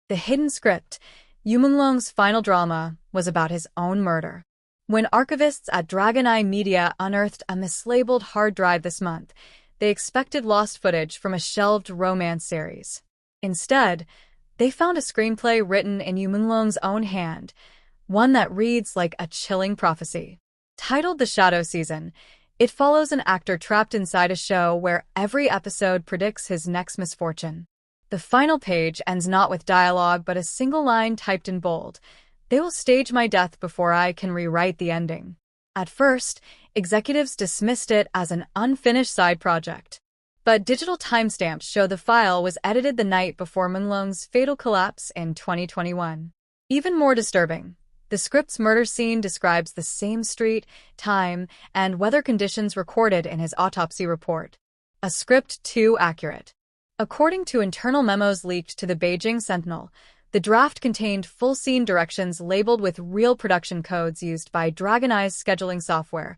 The hidden script, Menglong's final drama, was about his own murder. When archivists at Dragon Eye Media unearthed a mislabeled hard drive this month, they expected lost footage from a shelved romance series. Instead, they found a screenplay written in Menglong's own hand, one that reads like a chilling prophecy. Titled The Shadow Season, it follows an actor trapped inside a show where every episode predicts his next misfortune. The final page ends not with dialogue but a single line typed in bold: "They will stage my death before I can rewrite the ending." At first, executives dismissed it as an unfinished side project. But digital timestamps show the file was edited the night before Menglong's fatal collapse in 2021. Even more disturbing, the script's murder scene describes the same street, time, and weather conditions recorded in his autopsy report. A script too accurate. According to internal memos leaked to the Beijing Sentinel, the draft contained full scene directions labeled with real production codes used by Dragon Eye's scheduling software,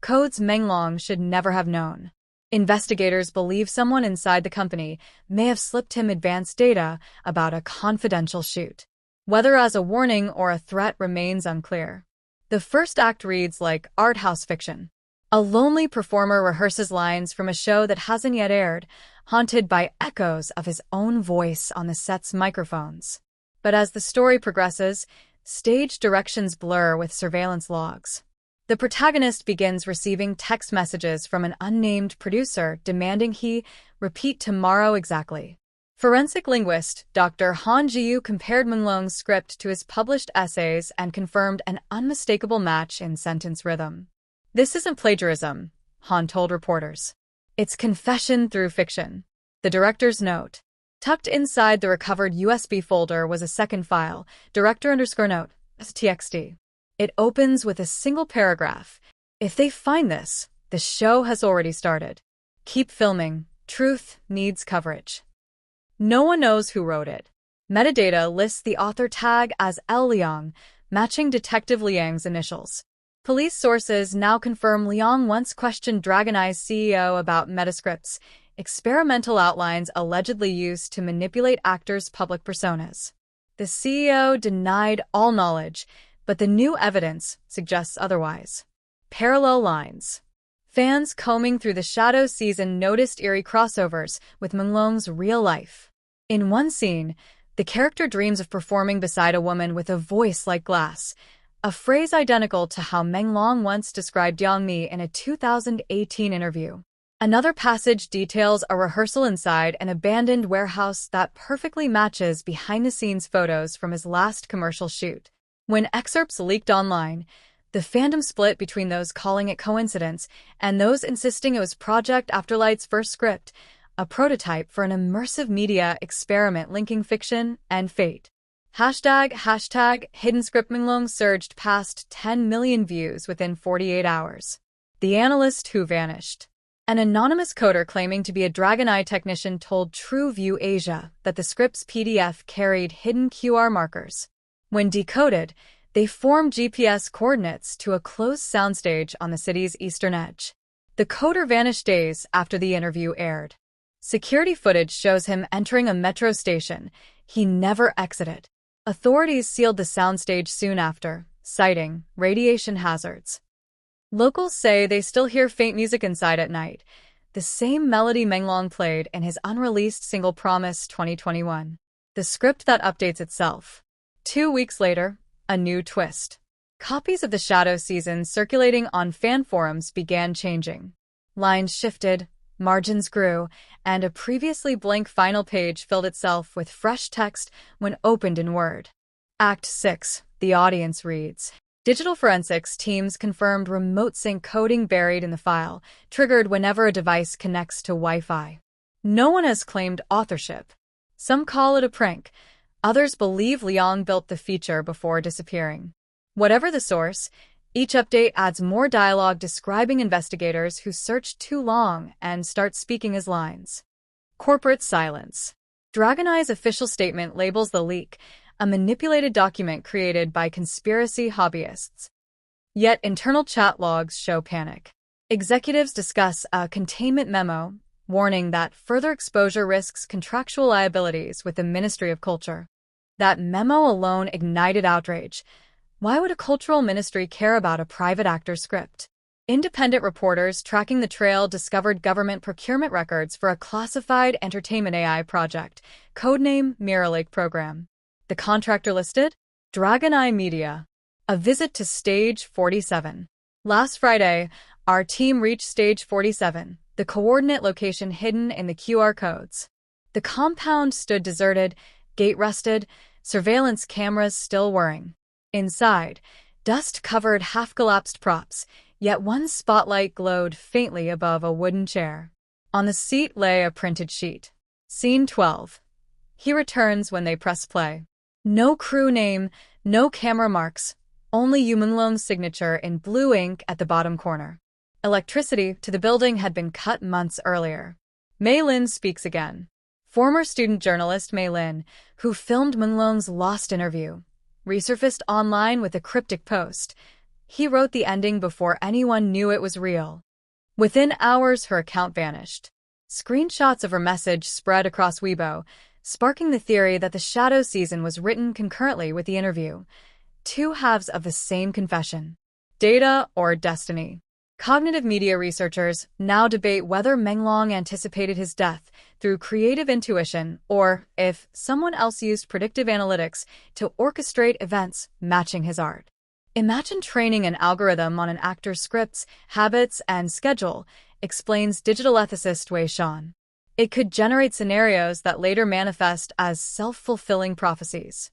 codes Menglong should never have known. Investigators believe someone inside the company may have slipped him advanced data about a confidential shoot. Whether as a warning or a threat remains unclear. The first act reads like art house fiction. A lonely performer rehearses lines from a show that hasn't yet aired, haunted by echoes of his own voice on the set's microphones. But as the story progresses, stage directions blur with surveillance logs. The protagonist begins receiving text messages from an unnamed producer demanding he repeat tomorrow exactly. Forensic linguist Dr. Han Jiu compared Menglong's script to his published essays and confirmed an unmistakable match in sentence rhythm. "This isn't plagiarism," Han told reporters. "It's confession through fiction." The director's note. Tucked inside the recovered USB folder was a second file, director_note, txt. It opens with a single paragraph. "If they find this, the show has already started. Keep filming. Truth needs coverage." No one knows who wrote it. Metadata lists the author tag as L. Liang, matching Detective Liang's initials. Police sources now confirm Liang once questioned Dragon Eye's CEO about metascripts, experimental outlines allegedly used to manipulate actors' public personas. The CEO denied all knowledge, but the new evidence suggests otherwise. Parallel lines. Fans combing through The Shadow Season noticed eerie crossovers with Menglong's real life. In one scene, the character dreams of performing beside a woman with a voice like glass, a phrase identical to how Menglong once described Yang Mi in a 2018 interview. Another passage details a rehearsal inside an abandoned warehouse that perfectly matches behind-the-scenes photos from his last commercial shoot. When excerpts leaked online, the fandom split between those calling it coincidence and those insisting it was Project Afterlight's first script, a prototype for an immersive media experiment linking fiction and fate. Hashtag hidden script Menglong surged past 10 million views within 48 hours. The analyst who vanished. An anonymous coder claiming to be a Dragon Eye technician told TrueView Asia that the script's PDF carried hidden QR markers. When decoded, they formed GPS coordinates to a closed soundstage on the city's eastern edge. The coder vanished days after the interview aired. Security footage shows him entering a metro station. He never exited. Authorities sealed the soundstage soon after, citing radiation hazards. Locals say they still hear faint music inside at night, the same melody Menglong played in his unreleased single Promise 2021. The script that updates itself. 2 weeks later, a new twist. Copies of The Shadow Season circulating on fan forums began changing. Lines shifted, margins grew, and a previously blank final page filled itself with fresh text when opened in Word. Act 6, the audience reads. Digital forensics teams confirmed remote sync coding buried in the file, triggered whenever a device connects to Wi-Fi. No one has claimed authorship. Some call it a prank. Others believe Liang built the feature before disappearing. Whatever the source, each update adds more dialogue describing investigators who search too long and start speaking as lines. Corporate silence. Dragon Eye's official statement labels the leak a manipulated document created by conspiracy hobbyists. Yet internal chat logs show panic. Executives discuss a containment memo, warning that further exposure risks contractual liabilities with the Ministry of Culture. That memo alone ignited outrage. Why would a cultural ministry care about a private actor's script? Independent reporters tracking the trail discovered government procurement records for a classified entertainment AI project, codename Mirror Lake Program. The contractor listed? Dragon Eye Media. A visit to Stage 47. Last Friday, our team reached Stage 47, the coordinate location hidden in the QR codes. The compound stood deserted, gate rusted, surveillance cameras still whirring. Inside, dust-covered half-collapsed props, yet one spotlight glowed faintly above a wooden chair. On the seat lay a printed sheet. Scene 12. He returns when they press play. No crew name, no camera marks, only Menglong's signature in blue ink at the bottom corner. Electricity to the building had been cut months earlier. Mei Lin speaks again. Former student journalist Mei Lin, who filmed Menglong's lost interview, resurfaced online with a cryptic post. He wrote the ending before anyone knew it was real. Within hours, her account vanished. Screenshots of her message spread across Weibo, sparking the theory that the shadow season was written concurrently with the interview. Two halves of the same confession. Data or destiny? Cognitive media researchers now debate whether Menglong anticipated his death through creative intuition or if someone else used predictive analytics to orchestrate events matching his art. Imagine training an algorithm on an actor's scripts, habits, and schedule, explains digital ethicist Wei Shan. It could generate scenarios that later manifest as self-fulfilling prophecies.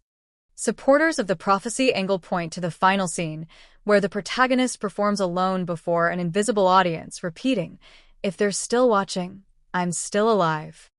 Supporters of the prophecy angle point to the final scene, where the protagonist performs alone before an invisible audience, repeating, "If they're still watching, I'm still alive."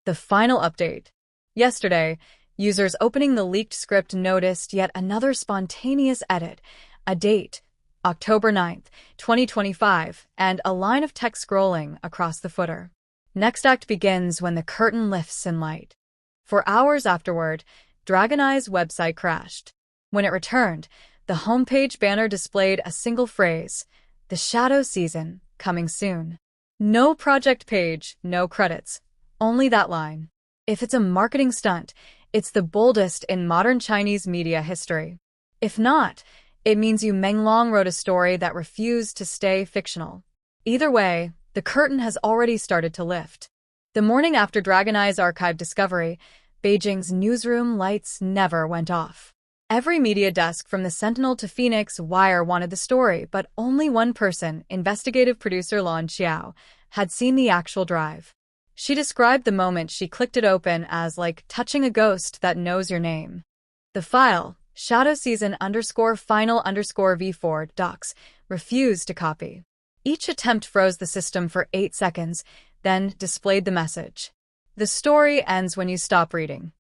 The final update. Yesterday, users opening the leaked script noticed yet another spontaneous edit, a date, October 9th, 2025, and a line of text scrolling across the footer. Next act begins when the curtain lifts in light. For hours afterward, Dragon Eye's website crashed. When it returned, the homepage banner displayed a single phrase, "The Shadow Season, coming soon." No project page, no credits, only that line. If it's a marketing stunt, it's the boldest in modern Chinese media history. If not, it means Menglong wrote a story that refused to stay fictional. Either way, the curtain has already started to lift. The morning after Dragon Eye's archive discovery, Beijing's newsroom lights never went off. Every media desk from the Sentinel to Phoenix Wire wanted the story, but only one person, investigative producer Lan Xiao, had seen the actual drive. She described the moment she clicked it open as like touching a ghost that knows your name. The file, Shadow Season _final _v4 docs, refused to copy. Each attempt froze the system for 8 seconds, then displayed the message. The story ends when you stop reading.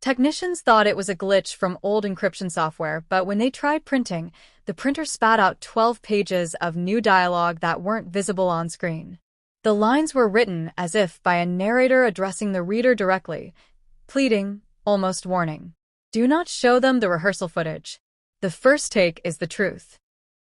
Technicians thought it was a glitch from old encryption software, but when they tried printing, the printer spat out 12 pages of new dialogue that weren't visible on screen. The lines were written as if by a narrator addressing the reader directly, pleading, almost warning. Do not show them the rehearsal footage. The first take is the truth.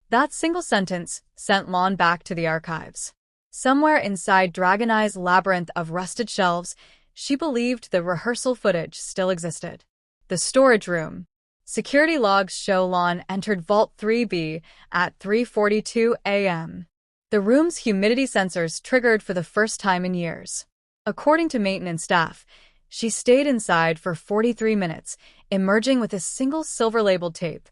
That single sentence sent Lan back to the archives. Somewhere inside Dragon Eye's labyrinth of rusted shelves, she believed the rehearsal footage still existed. The storage room. Security logs show Lan entered Vault 3B at 3:42 a.m. The room's humidity sensors triggered for the first time in years. According to maintenance staff, she stayed inside for 43 minutes, emerging with a single silver-labeled tape,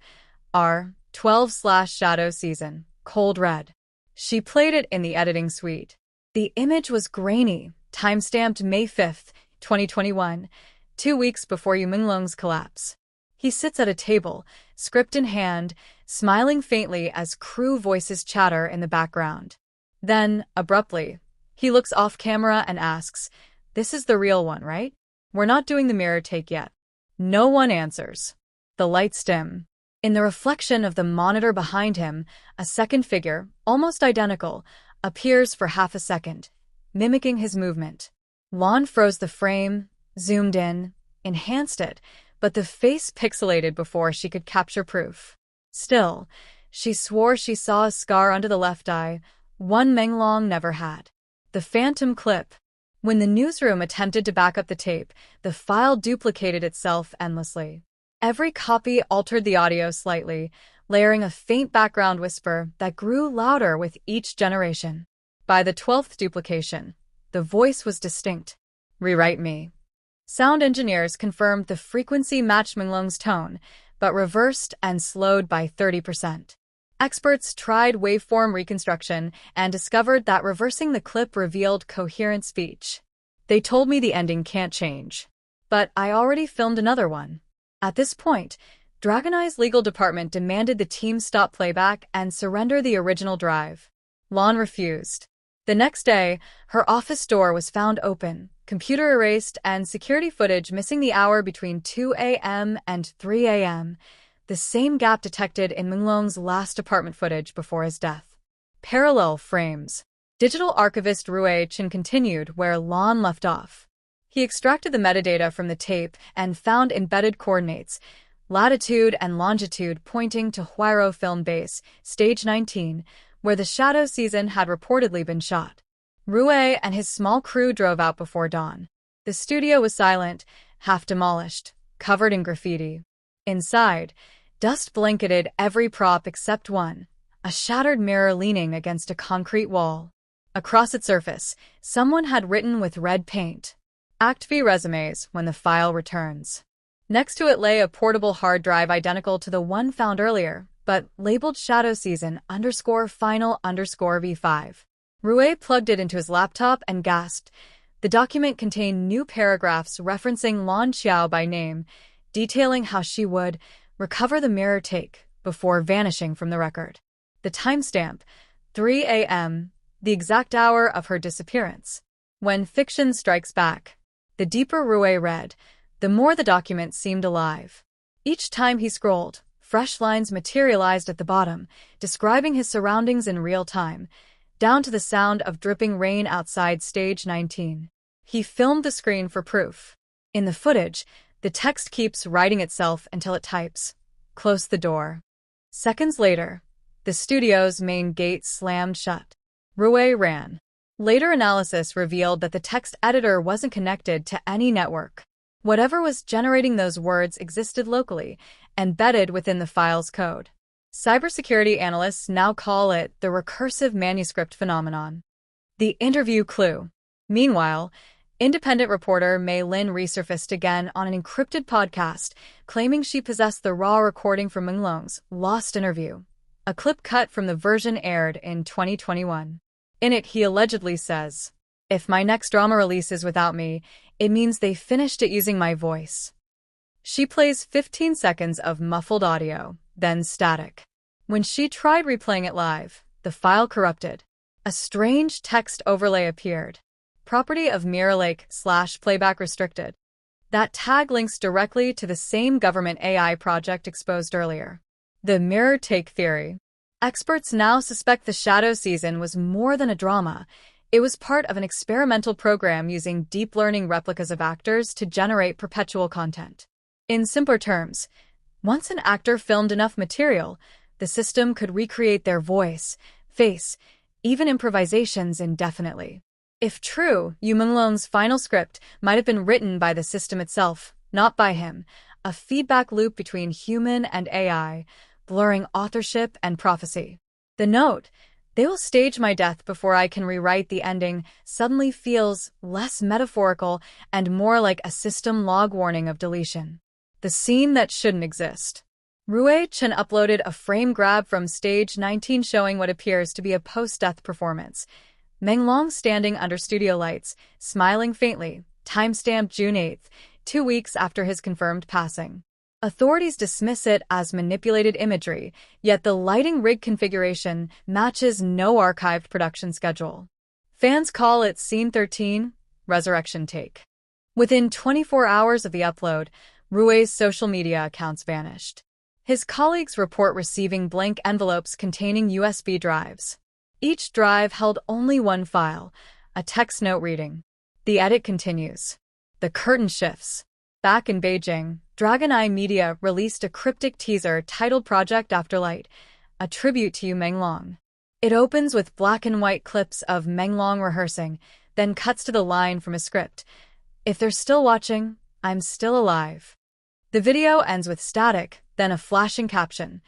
R12/Shadow Season, cold red. She played it in the editing suite. The image was grainy, time-stamped May 5, 2021, 2 weeks before Menglong's collapse. He sits at a table, script in hand, smiling faintly as crew voices chatter in the background. Then, abruptly, he looks off-camera and asks, "This is the real one, right? We're not doing the mirror take yet." No one answers. The lights dim. In the reflection of the monitor behind him, a second figure, almost identical, appears for half a second, mimicking his movement. Lan froze the frame, zoomed in, enhanced it, but the face pixelated before she could capture proof. Still, she swore she saw a scar under the left eye, one Menglong never had. The phantom clip. When the newsroom attempted to back up the tape, the file duplicated itself endlessly. Every copy altered the audio slightly, layering a faint background whisper that grew louder with each generation. By the 12th duplication, the voice was distinct. "Rewrite me." Sound engineers confirmed the frequency matched Menglong's tone, but reversed and slowed by 30%. Experts tried waveform reconstruction and discovered that reversing the clip revealed coherent speech. "They told me the ending can't change. But I already filmed another one." At this point, Dragon Eye's legal department demanded the team stop playback and surrender the original drive. Lon refused. The next day, her office door was found open, computer erased, and security footage missing the hour between 2 a.m. and 3 a.m., the same gap detected in Menglong's last apartment footage before his death. Parallel frames. Digital archivist Rui Chen continued where Lon left off. He extracted the metadata from the tape and found embedded coordinates, latitude and longitude pointing to Huairo Film Base, Stage 19, where the Shadow season had reportedly been shot. Rui and his small crew drove out before dawn. The studio was silent, half demolished, covered in graffiti. Inside, dust blanketed every prop except one, a shattered mirror leaning against a concrete wall. Across its surface, someone had written with red paint, "Act V resumes when the file returns." Next to it lay a portable hard drive identical to the one found earlier, but labeled Shadow Season _final _V5. Rui plugged it into his laptop and gasped. The document contained new paragraphs referencing Lan Xiao by name, detailing how she would recover the mirror take before vanishing from the record. The timestamp, 3 a.m., the exact hour of her disappearance. When fiction strikes back, the deeper Rui read, the more the document seemed alive. Each time he scrolled, fresh lines materialized at the bottom, describing his surroundings in real time, down to the sound of dripping rain outside Stage 19. He filmed the screen for proof. In the footage, the text keeps writing itself until it types, "Close the door." Seconds later, the studio's main gate slammed shut. Rui ran. Later analysis revealed that the text editor wasn't connected to any network. Whatever was generating those words existed locally, embedded within the file's code. Cybersecurity analysts now call it the recursive manuscript phenomenon. The interview clue. Meanwhile, independent reporter Mei Lin resurfaced again on an encrypted podcast, claiming she possessed the raw recording from Menglong's lost interview, a clip cut from the version aired in 2021. In it, he allegedly says, "If my next drama releases without me, it means they finished it using my voice." She plays 15 seconds of muffled audio, then static. When she tried replaying it live, the file corrupted. A strange text overlay appeared. Property of Mirror Lake / playback restricted. That tag links directly to the same government AI project exposed earlier. The mirror take theory. Experts now suspect the Shadow season was more than a drama. It was part of an experimental program using deep learning replicas of actors to generate perpetual content. In simpler terms, once an actor filmed enough material, the system could recreate their voice, face, even improvisations indefinitely. If true, Menglong's final script might have been written by the system itself, not by him, a feedback loop between human and AI, blurring authorship and prophecy. The note, "They will stage my death before I can rewrite the ending," suddenly feels less metaphorical and more like a system log warning of deletion. The scene that shouldn't exist. Rui Chen uploaded a frame grab from Stage 19 showing what appears to be a post-death performance. Menglong standing under studio lights, smiling faintly, timestamped June 8, 2 weeks after his confirmed passing. Authorities dismiss it as manipulated imagery, yet the lighting rig configuration matches no archived production schedule. Fans call it Scene 13, Resurrection Take. Within 24 hours of the upload, Rui's social media accounts vanished. His colleagues report receiving blank envelopes containing USB drives. Each drive held only one file, a text note reading. The edit continues. The curtain shifts. Back in Beijing, Dragon Eye Media released a cryptic teaser titled Project Afterlight, a tribute to Menglong. It opens with black and white clips of Menglong rehearsing, then cuts to the line from a script. "If they're still watching, I'm still alive." The video ends with static, then a flashing caption.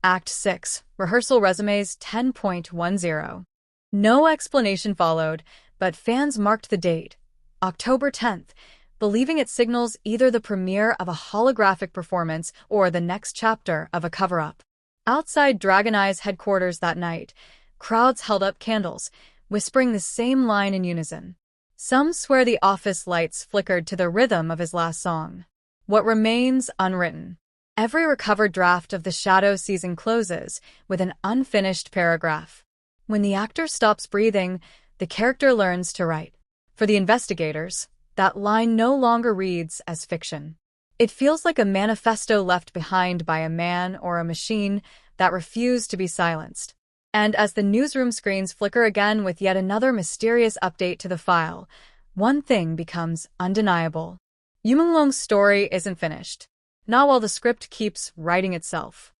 Act 6, Rehearsal Resumes 10.10. No explanation followed, but fans marked the date, October 10th, believing it signals either the premiere of a holographic performance or the next chapter of a cover-up. Outside Dragon Eye's headquarters that night, crowds held up candles, whispering the same line in unison. Some swear the office lights flickered to the rhythm of his last song. What remains unwritten. Every recovered draft of the Shadow season closes with an unfinished paragraph. When the actor stops breathing, the character learns to write. For the investigators, that line no longer reads as fiction. It feels like a manifesto left behind by a man or a machine that refused to be silenced. And as the newsroom screens flicker again with yet another mysterious update to the file, one thing becomes undeniable. Menglong's story isn't finished. Not while the script keeps writing itself.